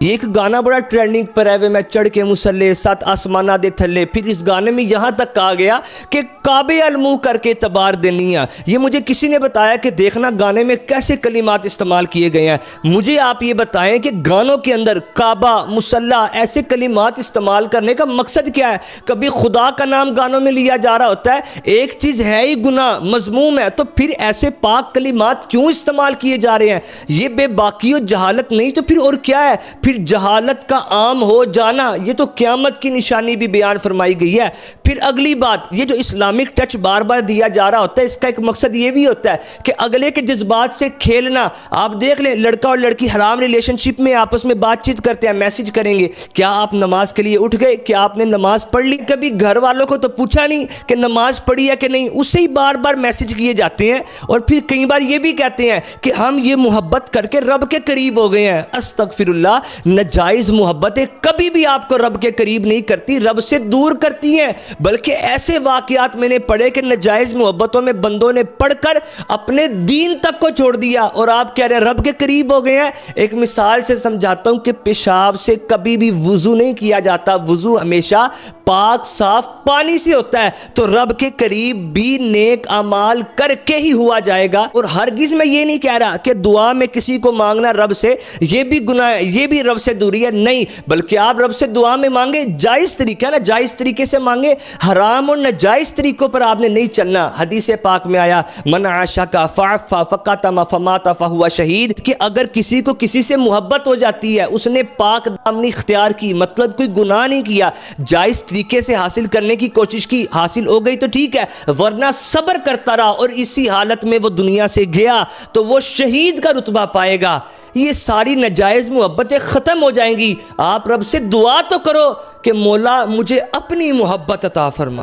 یہ ایک گانا بڑا ٹرینڈنگ پر ہے، میں چڑھ کے مسلے سات آسمانہ دے تھلے، پھر اس گانے میں یہاں تک کہا گیا کہ کعبے المو کر کے تبار دنیا۔ یہ مجھے کسی نے بتایا کہ دیکھنا گانے میں کیسے کلمات استعمال کیے گئے ہیں۔ مجھے آپ یہ بتائیں کہ گانوں کے اندر کعبہ، مسلح ایسے کلمات استعمال کرنے کا مقصد کیا ہے؟ کبھی خدا کا نام گانوں میں لیا جا رہا ہوتا ہے، ایک چیز ہے ہی گناہ، مذموم ہے، تو پھر ایسے پاک کلمات کیوں استعمال کیے جا رہے ہیں؟ یہ بے باکی و جہالت نہیں تو پھر اور کیا ہے؟ پھر جہالت کا عام ہو جانا، یہ تو قیامت کی نشانی بھی بیان فرمائی گئی ہے۔ پھر اگلی بات، یہ جو اسلامک ٹچ بار بار دیا جا رہا ہوتا ہے، اس کا ایک مقصد یہ بھی ہوتا ہے کہ اگلے کے جذبات سے کھیلنا۔ آپ دیکھ لیں، لڑکا اور لڑکی حرام ریلیشن شپ میں آپس میں بات چیت کرتے ہیں، میسج کریں گے، کیا آپ نماز کے لیے اٹھ گئے؟ کیا آپ نے نماز پڑھ لی؟ کبھی گھر والوں کو تو پوچھا نہیں کہ نماز پڑھی ہے کہ نہیں، اسے ہی بار بار میسج کیے جاتے ہیں۔ اور پھر کئی بار یہ بھی کہتے ہیں کہ ہم یہ محبت کر کے رب کے قریب ہو گئے ہیں۔ استغفر اللہ، ناجائز محبتیں کبھی بھی آپ کو رب کے قریب نہیں کرتی، رب سے دور کرتی ہیں۔ بلکہ ایسے واقعات میں نے پڑھے کہ ناجائز محبتوں میں بندوں نے پڑھ کر اپنے دین تک کو چھوڑ دیا، اور آپ کہہ رہے ہیں رب کے قریب ہو گئے ہیں۔ ایک مثال سے سمجھاتا ہوں کہ پیشاب سے کبھی بھی وضو نہیں کیا جاتا، وضو ہمیشہ پاک صاف پانی سے ہوتا ہے، تو رب کے قریب بھی نیک اعمال کر کے ہی ہوا جائے گا۔ اور ہرگز میں یہ نہیں کہہ رہا کہ دعا میں کسی کو مانگنا رب سے یہ بھی گناہ ہے، یہ بھی رب سے دوری ہے، نہیں، بلکہ آپ رب سے دعا میں مانگے جائز طریقہ ہے نا، جائز طریقے سے مانگے، حرام اور ناجائز طریقوں پر آپ نے نہیں چلنا۔ حدیث پاک میں آیا من عاشق فعفا فقتم فمات فہو شہید، کہ اگر کسی کو کسی سے محبت ہو جاتی ہے، اس نے پاک دامنی اختیار کی، مطلب کوئی گناہ نہیں کیا، جائز طریقے سے حاصل کرنے کی کوشش کی، حاصل ہو گئی تو ٹھیک ہے، ورنہ صبر کرتا رہا اور اسی حالت میں وہ دنیا سے گیا تو وہ شہید کا رتبہ پائے گا۔ یہ ساری ناجائز محبتیں ختم ہو جائیں گی۔ آپ رب سے دعا تو کرو کہ مولا مجھے اپنی محبت عطا فرما۔